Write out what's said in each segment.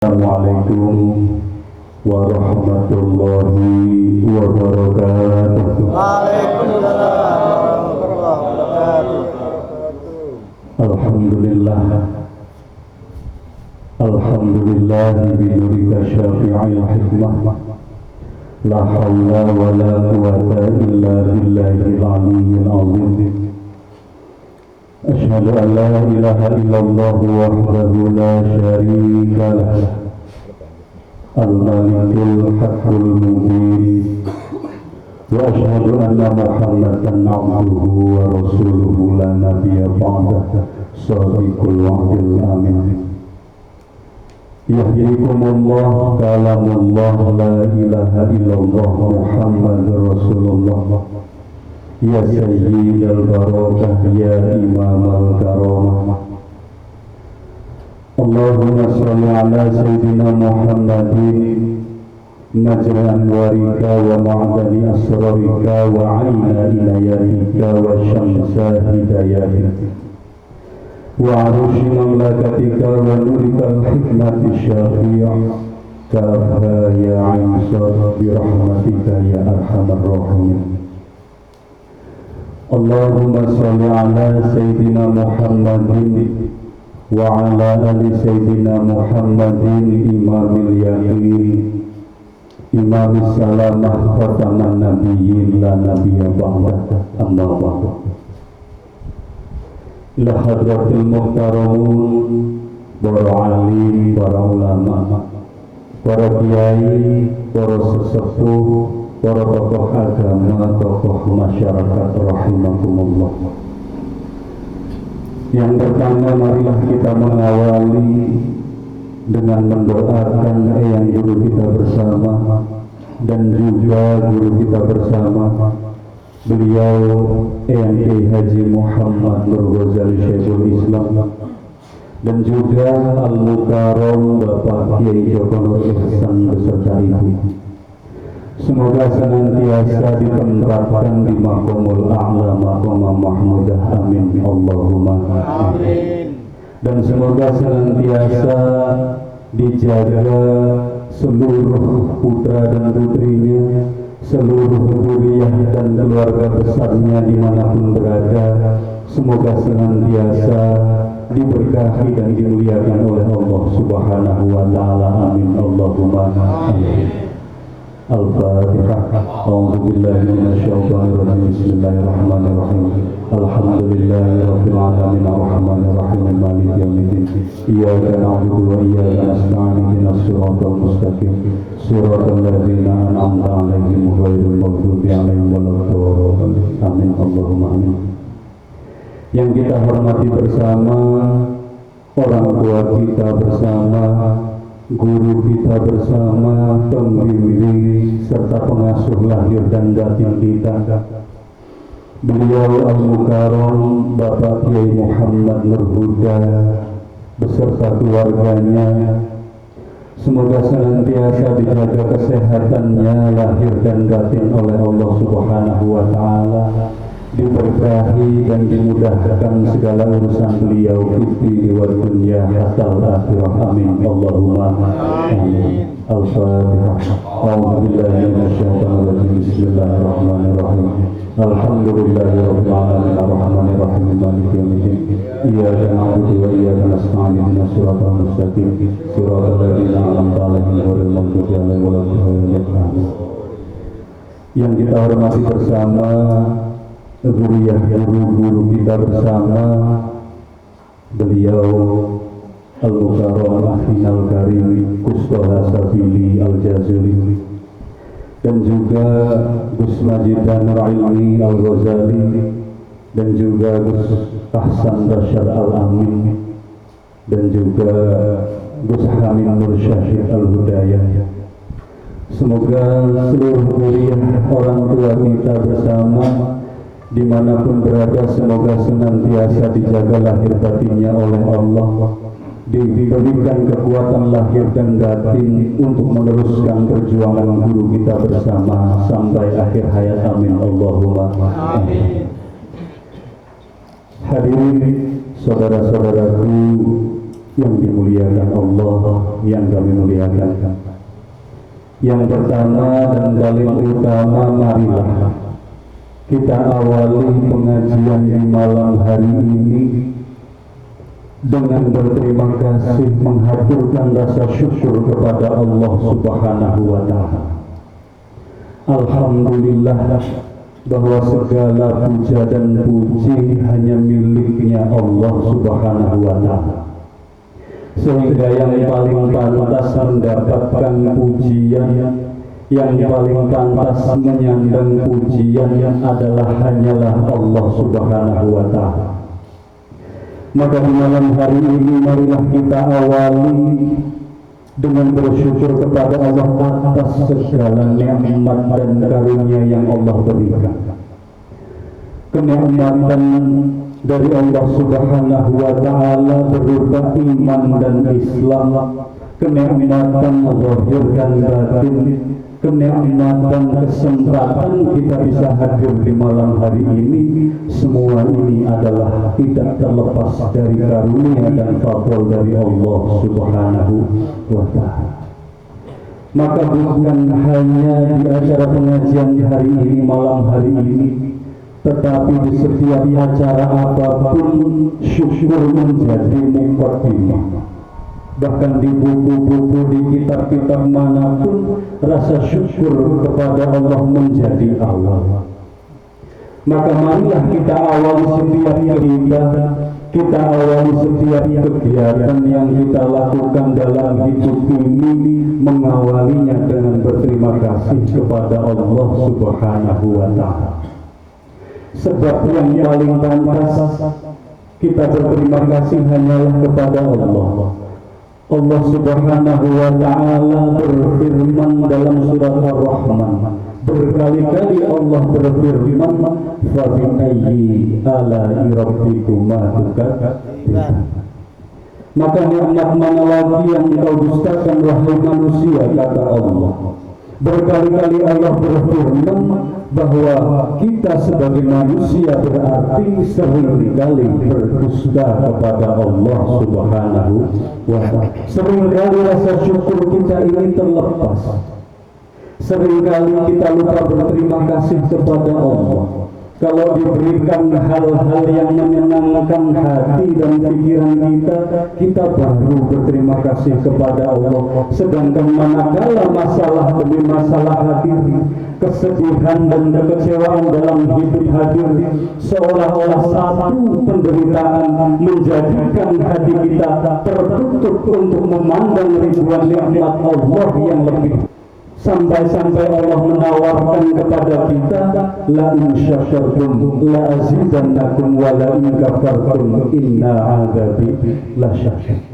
Assalamualaikum warahmatullahi wabarakatuh. Waalaikumsalam warahmatullahi wabarakatuh. Alhamdulillah. Alhamdulillah binurika syafi'il hikmah. La hawla wa la quwata illa billahil aliyyil azim. Asyhadu an la ilaha illallah wahdahu la syarika lah. Al-Malikul Haqqul Mubin. Wa asyhadu anna Muhammadan abduhu wa rasuluhu la nabiyya ba'dah. Shadiqul wa'dil amin. Yahdikumullah kalamullah la ilaha illallah Muhammadur Rasulullah. Ya Sayyidal Barakah ya Imamal Karamah. Allahumma salli ala Sayyidina Muhammadin Najla anwarika wa ma'adani asrarika wa ayna inayatika wa syamsa hidayatika wa arushi mamlakatika wa nurikal hikmati syafi'ah kafa ya ansar birahmatika ya arhamar rahimin. Allahumma salli ala Sayyidina Muhammadin wa ala ali Sayyidina Muhammadin imamil yaqin imamis salamah khataman nabiyyin la nabiyya ba'dah amma ba'd. Ila hadratil muhtaramun, para alim, para ulama, para kiai, para sesepuh, para tokoh agama, tokoh masyarakat rahimakumullah. Yang pertama, marilah kita mengawali dengan mendoakan yang guru kita bersama dan juga guru kita bersama, beliau Eyang Kiai Haji Muhammad Nur Ghazali Syekhul Islam, dan juga Al-Mukarram Bapak Kiai Joko Nur Ihsan beserta ibu. Semoga senantiasa ditempatkan di maqamul a'la, maqam mahmudah, amin Allahumma amin. Dan semoga senantiasa dijaga seluruh putra dan putrinya, seluruh zuriyah dan keluarga besarnya dimanapun berada. Semoga senantiasa diberkahi dan dimuliakan oleh Allah Subhanahu wa ta'ala, amin Allahumma amin. Al-Fatihah. A'udzu billahi minasyaitonir rajim. Bismillahirrahmanirrahim. Alhamdulillahirabbil alamin arrahmanir rahim maliki yaumiddin. Iyyaka na'budu wa iyyaka nasta'in ihdinas siratal mustaqim. Siratal ladzina an'amta 'alaihim ghairil maghdubi 'alaihim waladdallin. Amin Allahumma amin. Yang kita hormati bersama, orang tua kita bersama, guru kita bersama, pembimbing serta pengasuh lahir dan batin kita, beliau Al-Mukarram Bapak Kiai Muhammad Nur Huda beserta keluarganya, semoga senantiasa dijaga kesehatannya lahir dan batin oleh Allah Subhanahu wa ta'ala, diberkahi dan dimudahkan segala urusan beliau fitri wa dunya hatta akhirah, amin Allahumma amin. Al-Fatihah. A'udzu billahi minasyaitonir rajim. Bismillahirrahmanirrahim. Alhamdulillahirabbil alamin arrahmanir rahim maliki yaumiddin. Iyyaka na'budu wa iyyaka nasta'in ihdinas siratal mustaqim. Siratal ladzina an'amta 'alaihim ghairil maghdubi 'alaihim waladdallin. Yang kita hormati bersama, zuriyah guru-guru kita bersama, beliau Al-Mukarram Afinal Karim Kustoha Sabili Al-Jazuli, dan juga Gus Majid Danur Ilmi Al-Ghazali, dan juga Gus Ahsan Bashar Al-Amin, dan juga Gus Hamid Nur Syahid Al-Hudayah. Semoga seluruh zuriyah orang tua kita bersama dimanapun berada, semoga senantiasa dijaga lahir batinnya oleh Allah, diberikan kekuatan lahir dan batin untuk meneruskan perjuangan guru kita bersama sampai akhir hayat, amin Allahumma amin. Hadirin saudara-saudaraku yang dimuliakan Allah, yang kami muliakan. Yang pertama dan paling utama, marilah kita awali pengajian di malam hari ini dengan berterima kasih, menghaturkan rasa syukur kepada Allah Subhanahu wa Ta'ala. Alhamdulillah bahwa segala puja dan puji hanya miliknya Allah Subhanahu wa Ta'ala, sehingga yang paling pantas mendapatkan pujian, yang paling pantas menyandang pujian adalah hanyalah Allah Subhanahu wa Ta'ala. Maka di malam hari ini marilah kita awali dengan bersyukur kepada Allah atas segala nikmat dan karunia yang Allah berikan. Kenikmatan dari Allah Subhanahu wa Ta'ala berupa iman dan Islam, kenikmatan zahir dan batin, kenikmatan kesempatan kita bisa hadir di malam hari ini, semua ini adalah tidak terlepas dari karunia dan fadl dari Allah Subhanahu wa Ta'ala. Maka bukan hanya di acara pengajian hari ini, malam hari ini, tetapi di setiap acara apapun syukur menjadi muqaddimah. Bahkan di buku-buku, di kitab-kitab manapun, rasa syukur kepada Allah menjadi awal. Maka marilah kita awali setiap kita awali setiap kegiatan yang kita lakukan dalam hidup ini, mengawalinya dengan berterima kasih kepada Allah Subhanahu wa Ta'ala. Sebab yang paling pantas kita berterima kasih hanyalah kepada Allah. Allah Subhanahu wa Ta'ala berfirman dalam surat Ar-Rahman, berkali-kali Allah berfirman, fa bi ayyi ala'i rabbikuma tukadziban. Maka nikmat mana lagi yang engkau dustakan wahai manusia, kata Allah. Berkali-kali Allah berfirman bahwa kita sebagai manusia berarti seringkali berdusta kepada Allah Subhanahu wa Ta'ala. Seringkali rasa syukur kita ini terlepas. Seringkali kita lupa berterima kasih kepada Allah. Kalau diberikan hal-hal yang menyenangkan hati dan pikiran kita, kita baru berterima kasih kepada Allah. Sedangkan manakala masalah demi masalah hadir, kesedihan dan kekecewaan dalam hidup hadir, seolah-olah satu penderitaan menjadikan hati kita tertutup untuk memandang ribuan nikmat Allah yang lebih. Sampai-sampai Allah menawarkan kepada kita, la in syakartum la azidannakum wa la in kafartum inna 'adzabi lasyadid.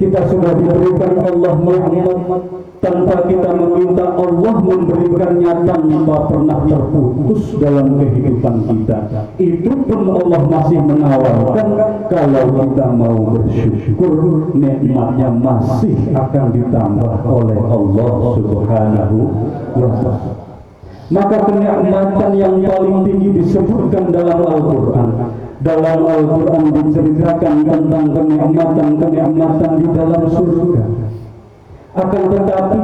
Kita sudah diberikan Allah nikmat tanpa kita meminta, Allah memberikannya tanpa pernah terputus dalam kehidupan kita. Itu pun Allah masih menawarkan, kalau kita mau bersyukur, nikmatnya masih akan ditambah oleh Allah Subhanahu wa Ta'ala. Maka kenikmatan yang paling tinggi disebutkan dalam Al-Quran. Dalam Al-Quran diceritakan tentang kenikmatan-kenikmatan di dalam surga. Akan tetapi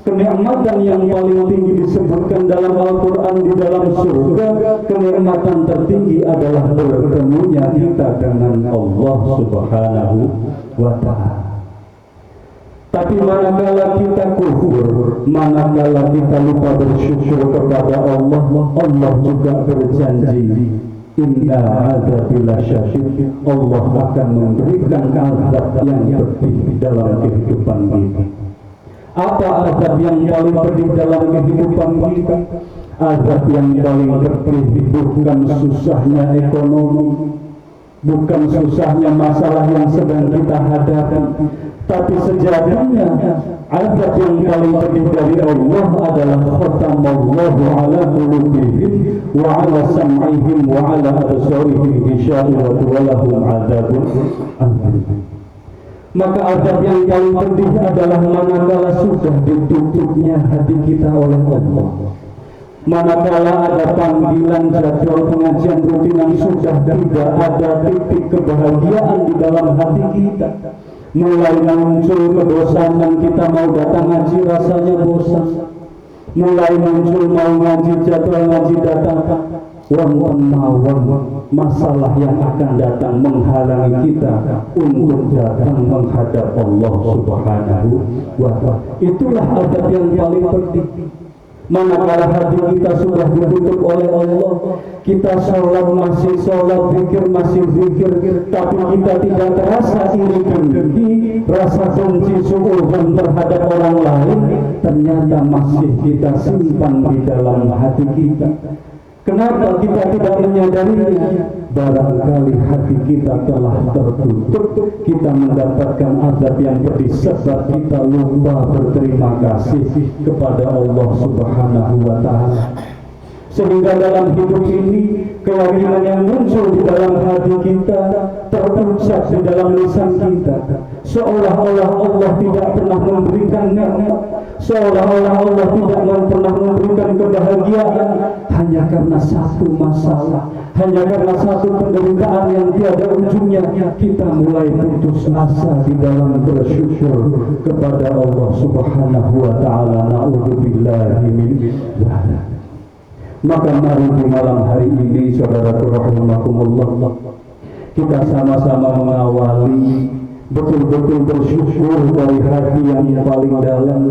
kenikmatan yang paling tinggi disebutkan dalam Al-Quran di dalam surga, kenikmatan tertinggi adalah bertemunya kita dengan Allah Subhanahu wa Ta'ala. Tapi manakala kita kufur, manakala kita lupa bersyukur kepada Allah, Allah juga berjanji, inna adzabi lasyadid, Allah akan memberikan azab yang pedih dalam kehidupan kita. Apa azab yang paling pedih dalam kehidupan kita? Azab yang paling pedih bukan susahnya ekonomi, bukan susahnya masalah yang sedang kita hadapi, tapi sejatinya azab yang paling pedih dari Allah adalah khatamallahu ala qulubihim wa ala sam'ihim wa ala absarihim ghishawah wa lahum adzabun alim. Maka azab yang paling pedih adalah manakala sudah ditutupnya hati kita oleh Allah, Manakala ada panggilan jadwal pengajian rutin yang sudah tidak ada titik kebahagiaan di dalam hati kita, mulai muncul kebosanan, kita mau datang ngaji rasanya bosan, mulai muncul mau ngaji jadwal ngaji datang wonten mawon masalah yang akan datang menghalangi kita untuk datang menghadap Allah Subhanahu wa Ta'ala. Itulah adab yang paling penting. Manakala hati kita sudah ditutup oleh Allah, kita sholat masih sholat, zikir masih zikir, tapi kita tidak terasa iri dengki, rasa benci suudzon terhadap orang lain, ternyata masih kita simpan di dalam hati kita. Kenapa kita tidak menyadarinya? Barangkali hati kita telah tertutup, kita mendapatkan azab yang pedih sebab kita lupa berterima kasih kepada Allah Subhanahu wa Ta'ala. Sehingga dalam hidup ini keyakinan yang muncul di dalam hati kita terucap di dalam lisan kita, seolah-olah Allah tidak pernah memberikan nikmat, seolah-olah Allah tidak pernah memberikan kebahagiaan, hanya karena satu masalah, hanya karena satu penderitaan yang tiada ujungnya, kita mulai putus asa di dalam bersyukur kepada Allah Subhanahu wa Ta'ala. Na'udzubillahi min dzalik. Maka mari di malam hari ini, saudaraku rahimakumullah, kita sama-sama mengawali betul-betul bersyukur dari hati yang paling dalam.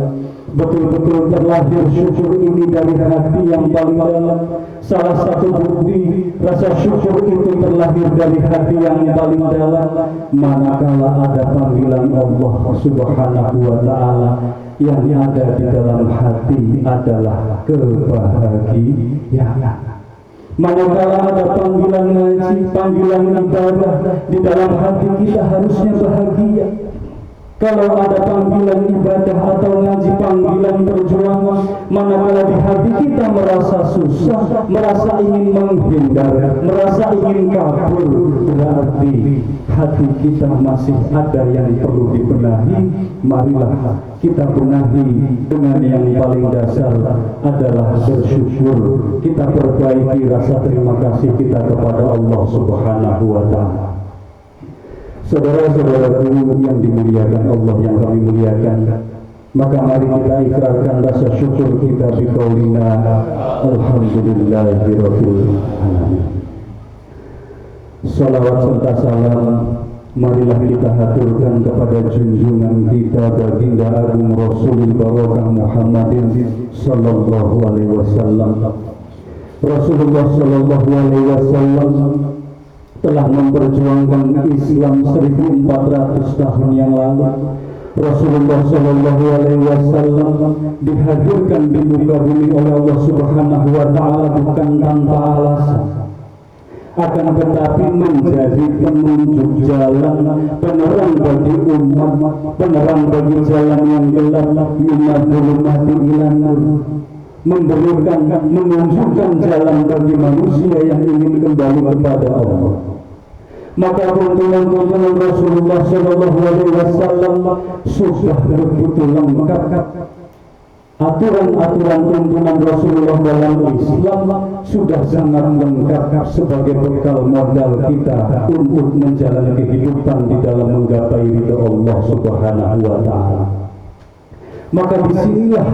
Betul-betul terlahir syukur ini dari hati yang paling dalam. Salah satu bukti rasa syukur itu terlahir dari hati yang paling dalam manakala ada panggilan Allah Subhanahu wa Ta'ala, yang ada di dalam hati adalah kebahagiaan. Manakala ada panggilan ngaji, panggilan ibadah, di dalam hati kita harusnya bahagia. Kalau ada panggilan ibadah atau ngaji, panggilan perjuangan, manakala di hati kita merasa susah, merasa ingin menghindar, merasa ingin kabur, berarti hati kita masih ada yang perlu dibenahi. Marilah kita benahi dengan yang paling dasar adalah bersyukur. Kita perbaiki rasa terima kasih kita kepada Allah Subhanahu wa Ta'ala. Saudara-saudaraku yang dimuliakan Allah, yang kami muliakan, maka mari kita ikrarkan rasa syukur kita bi qaulina alhamdulillahirabbil alamin. Salawat serta salam marilah kita haturkan kepada junjungan kita baginda agung Rasulul Barakah Muhammadin sallallahu alaihi wasallam. Rasulullah sallallahu alaihi wasallam telah memperjuangkan Islam 1400 tahun yang lalu. Rasulullah sallallahu alaihi wasallam dihadirkan di muka bumi oleh Allah Subhanahu wa Ta'ala bukan tanpa alasan, akan tetapi menjadi penunjuk jalan, penerang bagi umat, penerang bagi jalan yang gelap, minad dzulumati ilan nur, memberikan, menunjukkan jalan bagi manusia yang ingin kembali kepada Allah. Maka tuntunan Rasulullah sallallahu alaihi wasallam sudah begitu lengkap. Aturan-aturan tuntunan Rasulullah dalam Islam sudah sangat lengkap sebagai bekal modal kita untuk menjalani kehidupan di dalam menggapai ridha Allah Subhanahu wa Ta'ala. Maka disinilah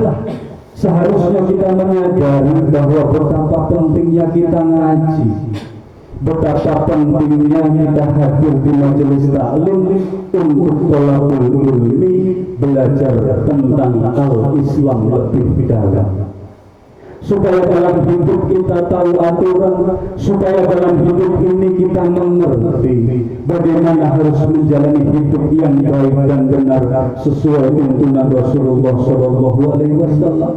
seharusnya kita menyadari bahwa betapa pentingnya kita ngaji, betapa pentingnya kita hadir di majelis taklim untuk thalabul ilmi, belajar tentang al-Islam lebih dalam, supaya dalam hidup kita tahu aturan, supaya dalam hidup ini kita mengerti bagaimana harus menjalani hidup yang baik dan benar sesuai tuntunan Rasulullah sallallahu alaihi wasallam.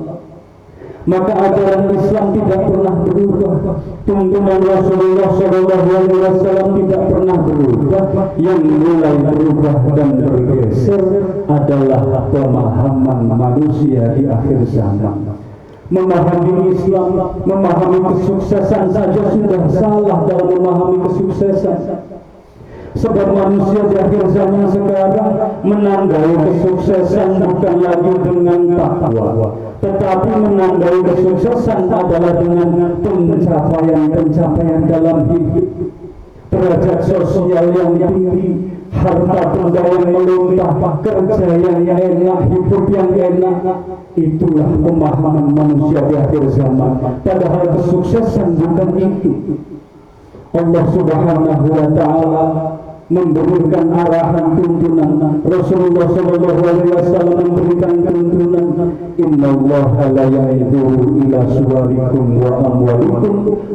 Maka ajaran Islam tidak pernah berubah, tuntunan Rasulullah sallallahu alaihi wasallam tidak pernah berubah. Yang mulai berubah dan bergeser adalah pemahaman manusia di akhir zaman. Memahami Islam, memahami kesuksesan saja sudah salah dalam memahami kesuksesan. Sebab manusia di akhir zaman sekarang menandai kesuksesan bukan lagi dengan takwa, tetapi menandai kesuksesan adalah dengan pencapaian dalam hidup, derajat sosial yang tinggi, harta benda yang melimpah, kerja yang enak, hidup yang enak. Itulah pemahaman manusia di akhir zaman. Padahal kesuksesan bukan itu. Allah Subhanahu wa Ta'ala memberikan arahan tuntunan. Rasulullah sallallahu alaihi wasallam memberikan tuntunan, innallaha la yanzuru ila suwarikum wa amwalikum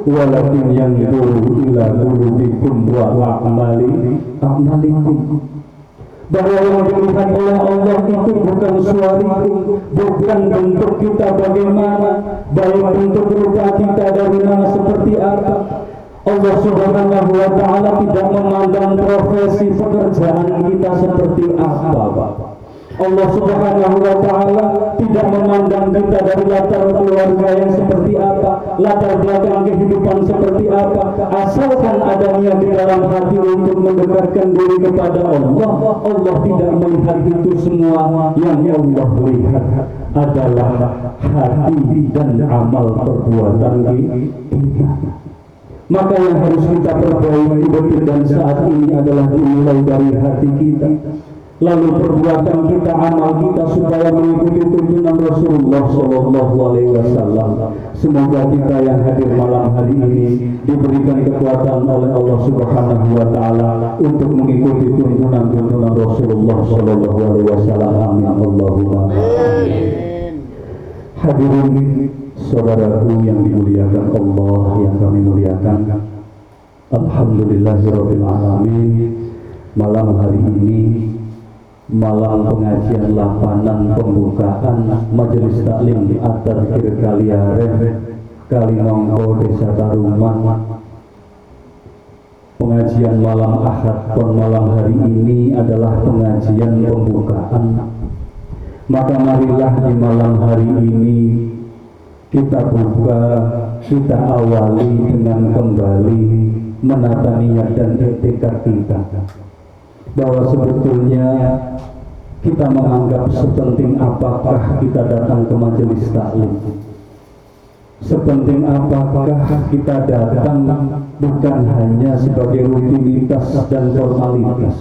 walakin yanzuru ila qulubikum wa a'malikum. Bahwa yang dilihat oleh Allah itu bukan suarikum, bukan bentuk kita bagaimana, baik bentuk rupa kita dari mana seperti apa. Allah Subhanahu wa Ta'ala tidak memandang profesi pekerjaan kita seperti apa. Allah Subhanahu wa Ta'ala tidak memandang kita dari latar keluarga yang seperti apa, latar belakang kehidupan seperti apa. Asalkan ada niat di dalam hati untuk mendekatkan diri kepada Allah, Allah tidak melihat itu semua. Yang Allah lihat adalah hati dan amal perbuatan kita. Maka yang harus kita perbaiki betul dan saat ini adalah dimulai dari hati kita, lalu perbuatan kita, amal kita, supaya mengikuti tuntunan Rasulullah Sallallahu Alaihi Wasallam. Semoga kita yang hadir malam hari ini diberikan kekuatan oleh Allah Subhanahu Wa Taala untuk mengikuti tuntunan Rasulullah Sallallahu Alaihi Wasallam. Amin Allahumma amin. Hadirin saudaraku yang dimuliakan Allah, yang kami muliakan, alhamdulillahirabbil alamin. Malam hari ini malam pengajian lapanan pembukaan Majelis Taklim di At-Tadhkir Kaliaren, Kalinongko, Desa Taruman. Pengajian malam Ahad pun malam hari ini adalah pengajian pembukaan. Maka marilah di malam hari ini kita buka, kita awali dengan kembali menata niat dan etikat kita, bahwa sebetulnya kita menganggap sepenting apakah kita datang ke majelis taklim, sepenting apakah kita datang bukan hanya sebagai rutinitas dan formalitas.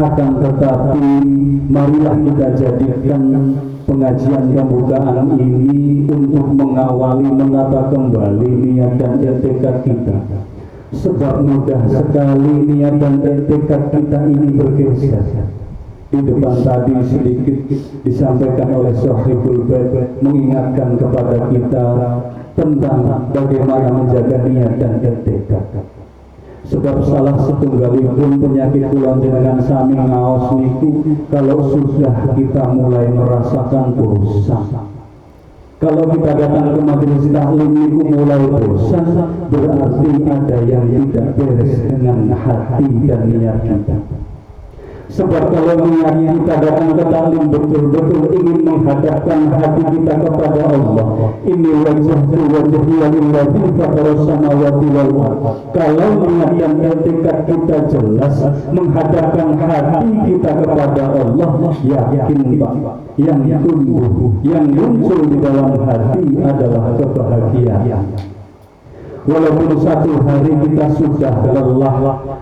Akan tetapi marilah kita jadikan pengajian pembukaan ini untuk mengawali menata kembali niat dan etikat kita. Sebab mudah sekali niat dan etikat kita ini bergeser. Di depan tadi sedikit disampaikan oleh Sohibul Bait mengingatkan kepada kita tentang bagaimana menjaga niat dan etikat. Sebab salah setunggalipun penyakit kula dengan sami ngaos niku, kalau sudah kita mulai merasakan bosan, kalau kita datang ke majelis taklim niku mulai bosan, berarti ada yang tidak beres dengan hati dan niat kita. Sebab kalau niat kita datang ke taklim betul-betul ingin menghadapkan hati kita kepada Allah, ini wajhatu wajhiya lillazi fataras samawati wal ardh. Kalau niat dan etikat kita jelas menghadapkan hati kita kepada Allah, yakin Pak, yang tumbuh, yang muncul di dalam hati adalah kebahagiaan. Walaupun satu hari kita sudah lelah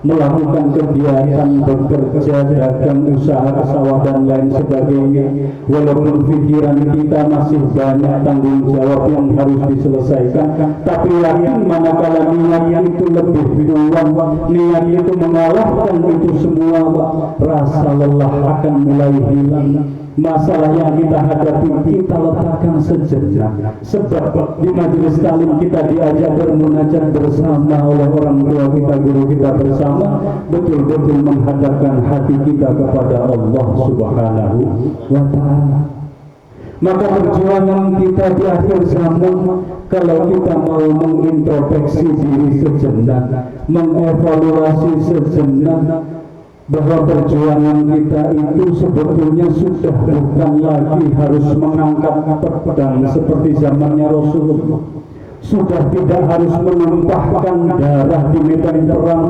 melakukan kegiatan bekerja, dagang, usaha, sawah dan lain sebagainya, walaupun pikiran kita masih banyak tanggung jawab yang harus diselesaikan, tapi yakin manakala niat itu lebih kuat, niat itu mengalahkan itu semua, rasa lelah akan mulai hilang. Masalah yang kita hadapi kita letakkan sejenak. Sebab di majelis taklim kita diajak bermunajat bersama oleh orang tua kita, guru kita bersama, betul-betul menghadapkan hati kita kepada Allah Subhanahu wa Ta'ala. Maka perjuangan kita di akhir zaman, kalau kita mau mengintrospeksi diri sejenak, mengevaluasi sejenak, bahwa perjuangan kita itu sebetulnya sudah bukan lagi harus mengangkat pedang seperti zamannya Rasulullah, sudah tidak harus menumpahkan darah di medan perang,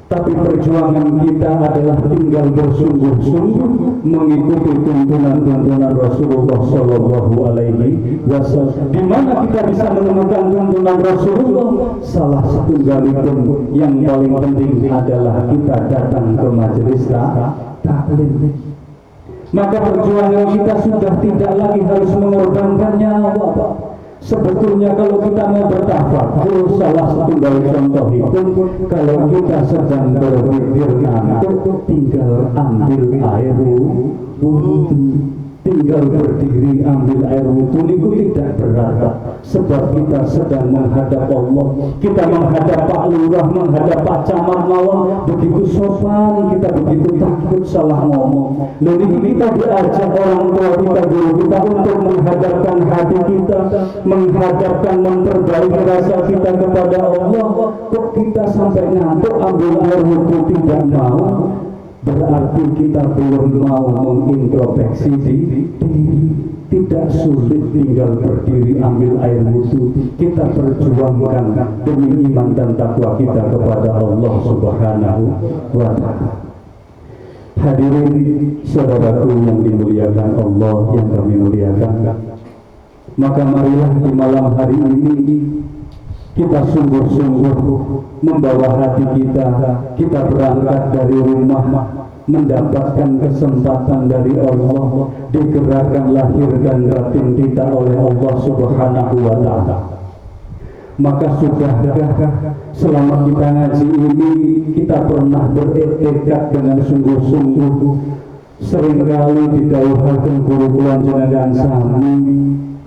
Tapi perjuangan kita adalah tinggal bersungguh-sungguh mengikuti tuntunan-tuntunan Rasulullah Shallallahu Alaihi Wasallam. Di mana kita bisa menemukan tuntunan Rasulullah? Salah satu galipun yang paling penting adalah kita datang ke majelis taklim. Maka perjuangan kita sudah tidak lagi harus mengorbankan nyawa. Sebetulnya kalau kita mau bertafakur, salah satu dari contoh itu, kalau kita sedang berpikir ngantuk, tinggal ambil air wudhu, tinggal berdiri ambil air wudhu, itu tidak berat. Sebab kita sedang menghadap Allah, kita menghadap Pak Lurah, menghadap Pak Camat mawon, begitu sopan, kita begitu takut salah ngomong. Lalu kita diajak orang tua kita, guru kita untuk menghadapkan hati kita, menghadapkan, memperbaiki rasa kita kepada Allah. Kok kita sampai ngantuk ambil air wudhu tidak mau? Berarti kita belum mau mengintrospeksi diri. Tidak sulit tinggal berdiri ambil air wudhu. Kita perjuangkan demi iman dan takwa kita kepada Allah Subhanahu wa Ta'ala. Hadirin saudaraku yang dimuliakan Allah, yang kami muliakan, maka marilah di malam hari ini kita sungguh-sungguh membawa hati kita berangkat dari rumah, mendapatkan kesempatan dari Allah, digerakkan lahir dan batin kita oleh Allah Subhanahu wa Ta'ala. Maka sudahkah selama kita ngaji ini kita pernah bertekad dengan sungguh-sungguh, seringkali didhawuhaken guru kula jenengan sami,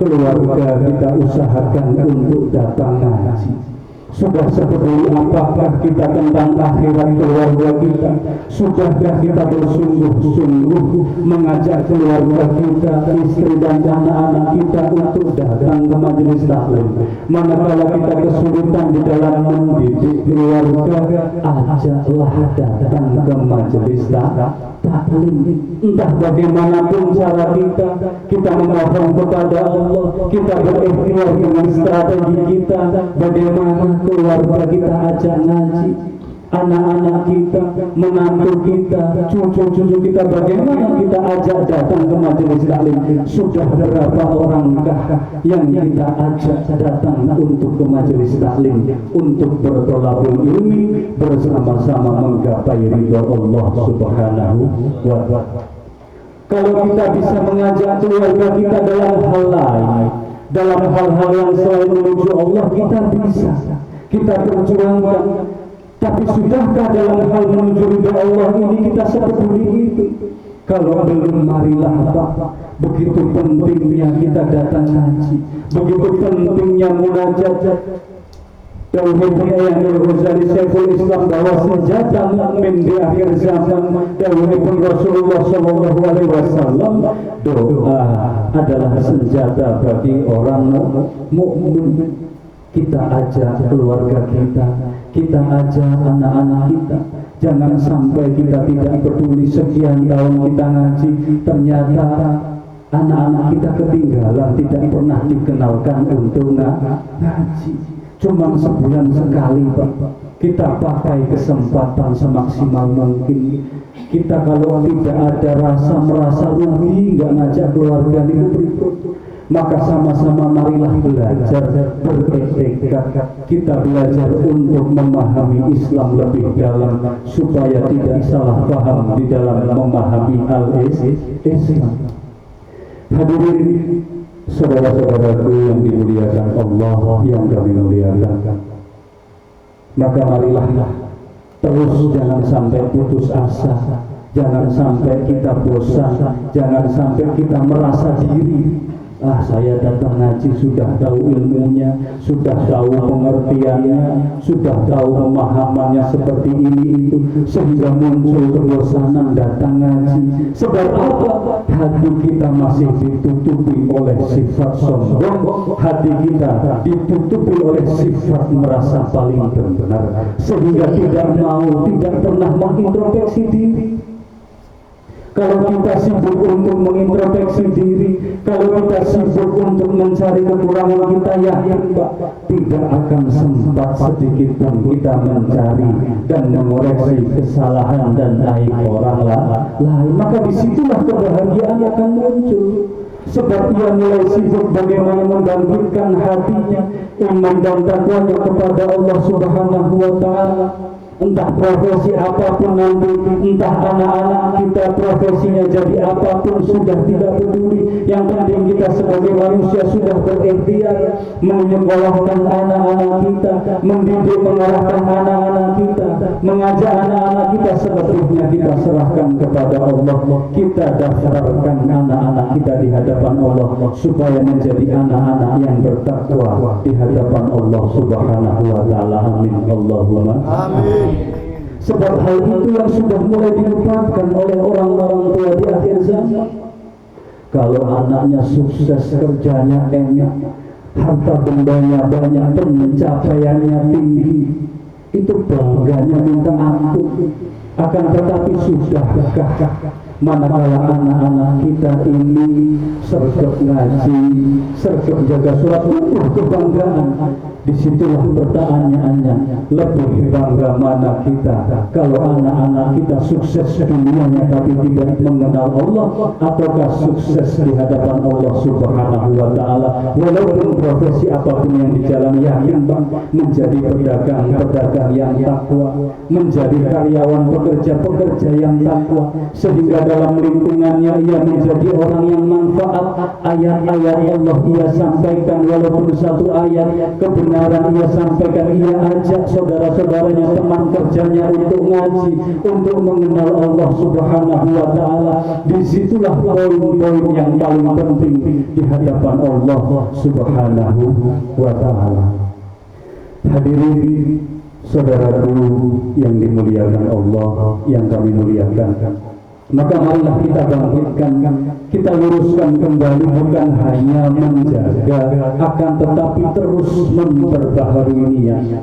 keluarga kita usahakan untuk datang ngaji. Sudah seperti apakah kita tentang akhirat keluarga kita? Sudahkah kita bersungguh-sungguh mengajak keluarga kita, istri dan anak-anak kita untuk datang ke majelis taklim? Manakala kita kesulitan di dalam mendidik keluarga, ajaklah datang ke majelis taklim. Entah bagaimanapun cara kita memohon kepada Allah, kita berikhtiar dengan strategi kita, bagaimana keluarga kita ajak ngaji, anak-anak kita, menantu kita, cucu-cucu kita, bagaimana kita ajak datang ke majelis taklim. Sudah berapa orangkah yang kita ajak datang untuk ke majelis taklim, untuk bertolabul ilmi, bersama-sama menggapai ridha Allah Subhanahu wa Ta'ala. Kalau kita bisa mengajak keluarga kita dalam hal lain, dalam hal-hal yang selain menuju Allah, kita bisa, kita perjuangkan. Tapi sudahkah dalam hal menuju ridha Allah ini kita sepeduli itu? Kalau belum, marilah Pak, begitu pentingnya kita datang ngaji, begitu pentingnya munajat. Dawuhipun Ayahul Ghazali Syekhul Islam bahwa senjata mukmin di akhir zaman, dawuhipun Rasulullah Shallallahu Alaihi Wasallam, doa adalah senjata bagi orang mukmin. Kita ajak keluarga kita ajak anak-anak kita. Jangan sampai kita tidak peduli sekian tahun kita ngaji, ternyata anak-anak kita ketinggalan, tidak pernah dikenalkan untuk ngaji. Cuma sebulan sekali Pak, kita pakai kesempatan semaksimal mungkin. Kita kalau tidak ada merasa rugi, nggak ngajak keluarga itu, maka sama-sama marilah belajar bertekad. Kita belajar untuk memahami Islam lebih dalam, supaya tidak salah paham di dalam memahami al-Islam. Hadirin saudara-saudaraku yang dimuliakan Allah, yang kami muliakan, maka marilah terus, jangan sampai putus asa, jangan sampai kita bosan, jangan sampai kita merasa diri. Saya datang ngaji sudah tahu ilmunya, sudah tahu pengertiannya, sudah tahu pemahamannya seperti ini itu, sehingga muncul kebosanan datang ngaji. Sebab apa? Hati kita masih ditutupi oleh sifat sombong, hati kita ditutupi oleh sifat merasa paling benar, sehingga tidak pernah mengintrospeksi diri. kalau kita sibuk untuk mengintrospeksi diri, kalau kita sibuk untuk mencari kekurangan kita, yakin Pak, tidak akan sempat sedikit pun kita mencari dan mengoreksi kesalahan dan aib orang lain. Maka disitulah kebahagiaan akan muncul. Sebab ia mulai sibuk bagaimana membangkitkan hatinya, iman dan takwanya kepada Allah Subhanahu wa Ta'ala. Entah profesi apapun nanti, entah anak-anak kita profesinya jadi apapun, sudah tidak peduli. Yang penting kita sebagai manusia sudah berikhtiar menyekolahkan anak-anak kita, mendidik mengarahkan anak-anak kita, mengajak anak-anak kita. Selebihnya kita serahkan kepada Allah. Kita daftarkan anak-anak kita di hadapan Allah supaya menjadi anak-anak yang bertakwa di hadapan Allah Subhanahu wa Ta'ala. Amin Allahumma amin. Sebab hal itu yang sudah mulai dilupakan oleh orang-orang tua di akhir zaman. Kalau anaknya sukses, kerjanya enak, harta bendanya banyak, pencapaiannya tinggi, itu bangganya minta ampun. Akan tetapi sudahkah manakala anak-anak kita ini sergap ngaji, sergap jaga sholat, kebanggaan. Disitulah pertanyaannya, lebih bangga mana kita kalau anak-anak kita sukses dunianya tapi tidak mengenal Allah, ataukah sukses di hadapan Allah Subhanahu wa Ta'ala. Walaupun profesi apapun yang dijalani, yakin Bang, menjadi pedagang yang takwa, menjadi karyawan pekerja yang takwa, sehingga dalam lingkungannya ia menjadi orang yang manfaat. Ayat-ayat Allah ia sampaikan, walaupun satu ayat kebenaran ia sampaikan, ia ajak saudara-saudaranya, teman kerjanya untuk ngaji, untuk mengenal Allah Subhanahu wa Ta'ala. Disitulah poin-poin yang paling penting di hadapan Allah Subhanahu wa Ta'ala. Hadirin saudaraku yang dimuliakan Allah, yang kami muliakan, maka marilah kita bangkitkan, kita luruskan kembali, bukan hanya menjaga, akan tetapi terus memperbaharui niat.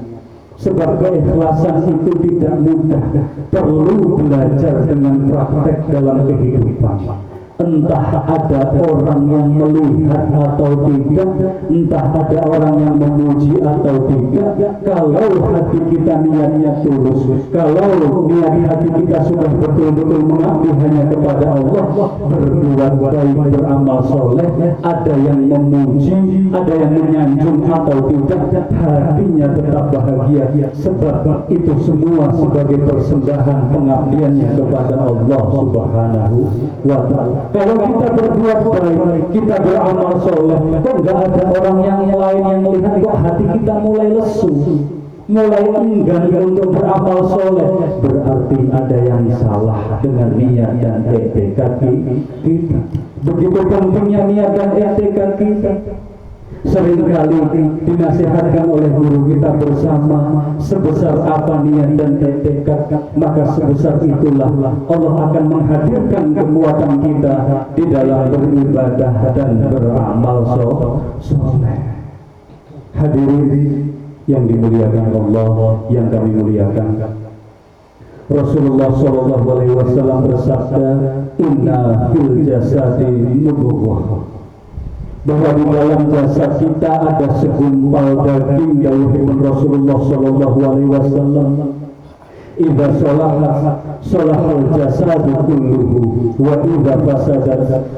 Sebab keikhlasan itu tidak mudah, perlu belajar dengan praktek dalam kehidupan. Entah ada orang yang melihat atau tidak, entah ada orang yang memuji atau tidak, kalau hati kita niatnya tulus, kalau niat hati kita sudah betul-betul mengabdi hanya kepada Allah, berbuat baik, beramal soleh, ada yang memuji, ada yang menyanjung atau tidak, hatinya tetap bahagia. Sebab itu semua sebagai persembahan pengabdiannya kepada Allah Subhanahu wa Ta'ala. Kalau kita berbuat baik, kita beramal soleh, kok nggak ada orang yang lain yang melihat, kok hati kita mulai lesu, mulai enggan untuk beramal soleh, berarti ada yang salah dengan niat dan tekad kita. Begitu pentingnya niat dan tekad kita. Seringkali dinasihatkan oleh guru kita bersama, sebesar apa niat dan tekad, maka sebesar itulah Allah akan menghadirkan kekuatan kita di dalam beribadah dan beramal soleh. Hadirin yang dimuliakan Allah, yang kami muliakan, Rasulullah SAW bersabda, Inna fil jasadi mudghah, bahwa di dalam jasad kita ada segumpal daging. Dawuh Rasulullah SAW, idza salahal jasadu kulluhu wa idza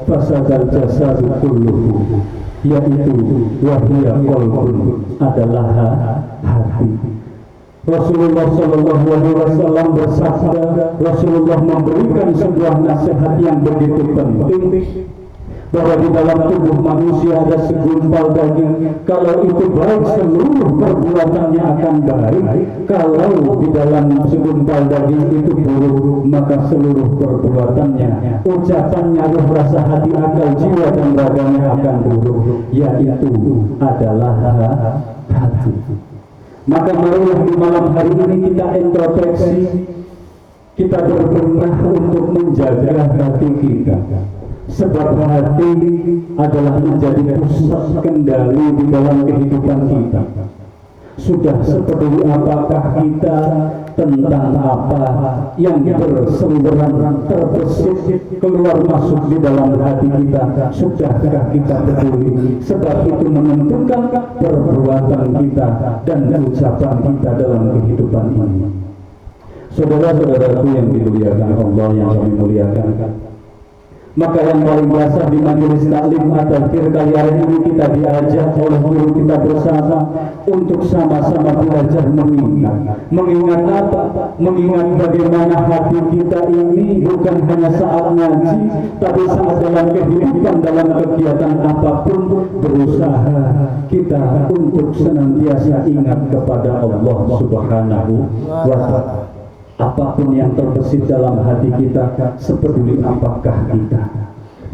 fasadal jasadu kulluhu, yaitu wahya qalbun, adalah hati. Rasulullah SAW bersabda, Rasulullah memberikan sebuah nasihat yang begitu penting, bahwa di dalam tubuh manusia ada segumpal daging. Kalau itu baik, seluruh perbuatannya akan baik. Kalau di dalam segumpal daging itu buruk, maka seluruh perbuatannya, ucapannya, ruh, rasa, hati, akal, jiwa dan raganya akan buruk, yaitu adalah hati. Maka marilah di malam hari ini kita introspeksi, kita berbenah untuk menjaga hati kita. Sebab hati adalah menjadi pusat kendali di dalam kehidupan kita. Sudah sepeduli apakah kita tentang apa yang berseliweran terbesit keluar masuk di dalam hati kita? Sudahkah kita peduli? Sebab itu menentukan perbuatan kita dan ucapan kita dalam kehidupan ini. Saudara-saudaraku yang dimuliakan Allah, yang kami muliakan, maka yang paling dasar di majelis taklim at-tadhkir kali ini kita diajak oleh guru kita bersama untuk sama-sama belajar mengingat apa? Mengingat bagaimana hati kita ini bukan hanya saat ngaji, tapi saat dalam kehidupan, dalam kegiatan apapun, berusaha kita untuk senantiasa ingat kepada Allah Subhanahu wa Ta'ala. Apapun yang terbesit dalam hati kita, sepeduli apakah kita.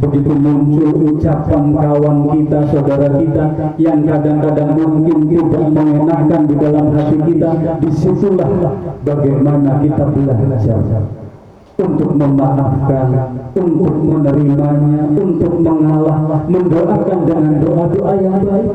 Begitu muncul ucapan kawan kita, saudara kita, yang kadang-kadang mungkin tidak mengenakan di dalam hati kita, disitulah bagaimana kita belajar untuk memaafkan, untuk menerimanya, untuk mengalah, mendoakan dengan doa-doa yang baik.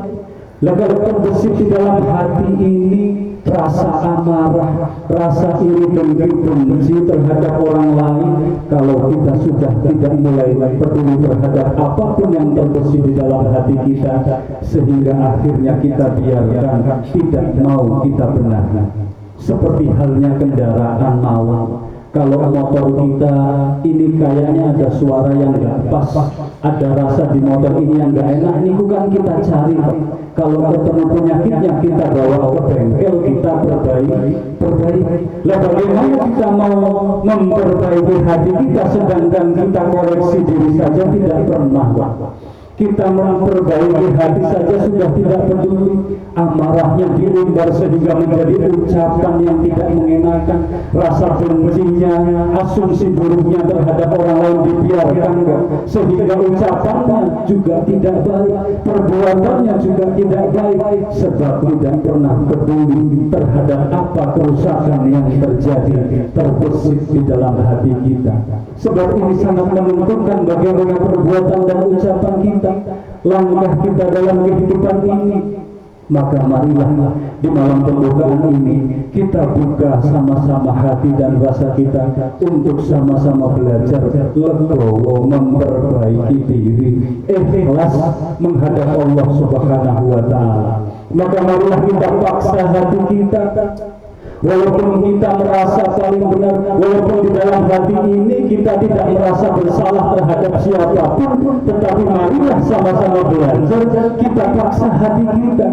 Lah kalau terbesit di dalam hati ini rasa amarah, rasa iri dengki benci terhadap orang lain, kalau kita sudah tidak mulai peduli terhadap apapun yang terbesit di dalam hati kita, sehingga akhirnya kita biarkan, tidak mau kita benahi. Seperti halnya kendaraan mawar. Kalau motor kita ini kayaknya ada suara yang nggak pas, ada rasa di motor ini yang nggak enak, ini bukan kita cari. Kalau ketemu penyakitnya kita bawa ke bengkel, kita perbaiki. Lah bagaimana kita mau memperbaiki hati kita sedangkan kita koreksi diri saja tidak pernah. Kita memperbaiki hati saja sudah tidak peduli, amarahnya diumbar sehingga menjadi ucapan yang tidak mengenakan, rasa bencinya, asumsi buruknya terhadap orang lain dibiarkan, sehingga ucapannya juga tidak baik, perbuatannya juga tidak baik, sebab tidak pernah peduli terhadap apa kerusakan yang terjadi terbesit di dalam hati kita. Sebab ini sangat menentukan bagaimana perbuatan dan ucapan kita, langkah kita dalam kehidupan ini. Maka marilah di malam pembukaan ini kita buka sama-sama hati dan rasa kita untuk sama-sama belajar legowo memperbaiki diri, ikhlas menghadap Allah Subhanahu wa Ta'ala. Maka marilah kita paksa hati kita. Walaupun kita merasa paling benar, walaupun di dalam hati ini kita tidak merasa bersalah terhadap siapapun, tetapi marilah sama-sama belajar, kita paksa hati kita.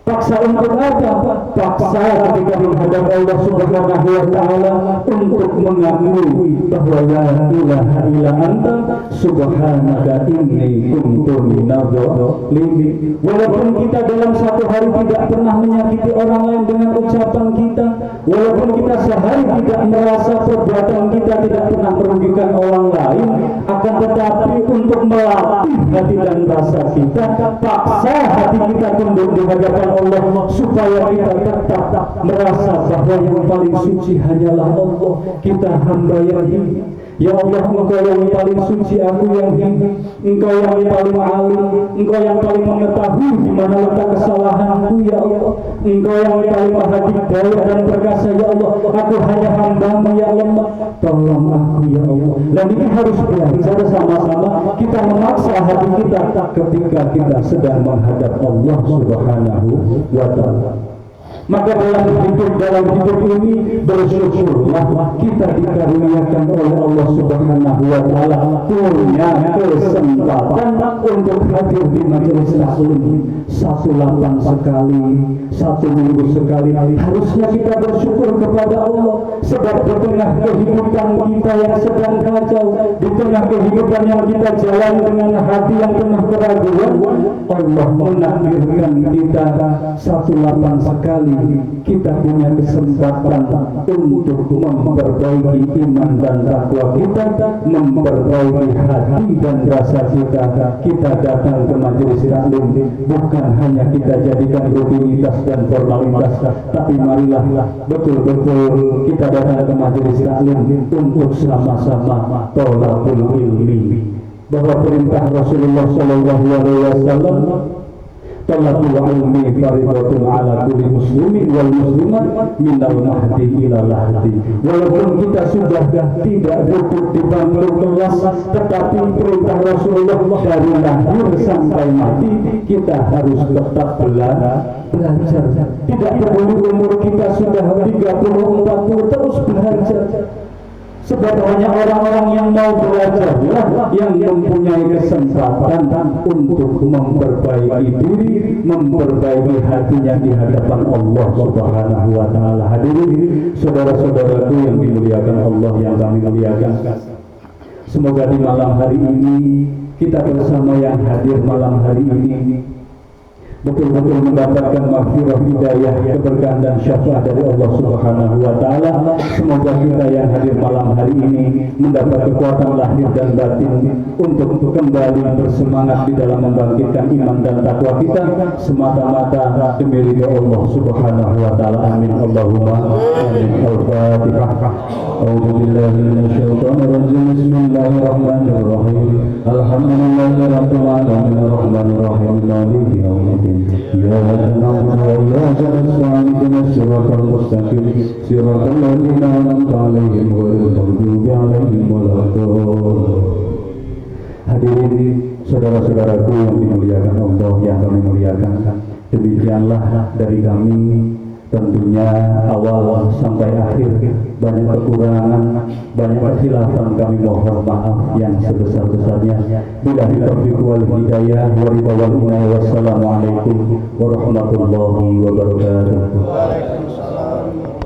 Paksa untuk apa? Paksa ketika menghadap Allah Subhanahu wa Ta'ala untuk mengakui bahwa la ilaha illa anta subhanaka inni kuntu minadh dhalimin. Walaupun kita dalam satu hari tidak pernah menyakiti orang lain dengan ucapan kita, walaupun kita sehari tidak merasa perbuatan kita tidak pernah merugikan orang lain, akan tetapi untuk melatih hati dan rasa kita, paksa hati kita tunduk di hadapan Allah supaya kita tetap merasa bahwa yang paling suci hanyalah Allah. Kita hamba yang hidup. Ya Allah, Engkau yang paling suci, aku yang hidup. Engkau yang paling alim, Engkau yang paling mengetahui di mana letak kesalahanku, ya Allah. Engkau yang paling maha dikdaya dan perkasa, ya Allah. Aku hanya hamba-Mu, ya Allah. Tolong aku, ya Allah. Dan ini harus belajar sama-sama. Kita memaksa hati kita ketika kita sedang menghadap Allah Subhanahu wa Ta'ala. Maka dalam hidup ini bersyukurlah kita dikaruniakan oleh Allah Subhanahu wa Ta'ala punya kesempatan untuk hadir di majelis taklim 18 sekali, 1 minggu sekali. Harusnya kita bersyukur kepada Allah, sebab di tengah kehidupan kita yang sedang kacau, di tengah kehidupan yang kita jalani dengan hati yang penuh keraguan, Allah menakdirkan kita 18 sekali kita punya kesempatan untuk memperbaiki iman dan takwa kita, memperbaiki hati dan rasa kita. Kita datang ke majelis taklim bukan hanya kita jadikan rutinitas dan formalitas, tapi marilah betul-betul kita datang ke majelis taklim untuk sama-sama thalabul ilmi. Bahwa perintah Rasulullah SAW Talabul ilmi faridatun ala kulli muslimin wal muslimat minal mahdi ila lahdi. Walaupun kita sudah tidak duduk di bangku kelas, tetapi perintah Rasulullah dari lahir sampai mati kita harus tetap belajar. Tidak peduli umur kita sudah 30-40, terus belajar. Sebab hanya orang-orang yang mau belajar yang mempunyai kesempatan untuk memperbaiki diri, memperbaiki hatinya di hadapan Allah Subhanahu wa taala. Hadirin saudara-saudaraku yang dimuliakan Allah, yang kami muliakan. Semoga di malam hari ini kita bersama yang hadir malam hari ini betul-betul mendapatkan maghfirah, hidayah, keberkahan dan syafaat dari Allah Subhanahu wa taala. Semoga kita yang hadir malam hari ini mendapat kekuatan lahir dan batin untuk kembali bersemangat di dalam membangkitkan iman dan takwa kita semata-mata demi ridha Allah Subhanahu wa taala. Amin Allahumma amin. Al-Fatihah. A'udzu billahi minasyaitonir rajim. Bismillahirrahmanirrahim. Alhamdulillahirabbil alamin arrahmanir rahim maliki yaumiddin. Ya na'budu wa iyyaka nasta'in ihdinas siratal mustaqim siratal ladzina an'amta 'alaihim ghairil maghdubi 'alaihim waladdallin. Hadirin saudara-saudaraku yang dimuliakan Allah, yang kami muliakan, demikianlah dari kami. Tentunya awal sampai akhir banyak kekurangan, banyak kekhilafan, kami mohon maaf yang sebesar-besarnya. Billahi taufiq wal hidayah wa ridwan. Wassalamualaikum warahmatullahi wabarakatuh. Waalaikumsalam.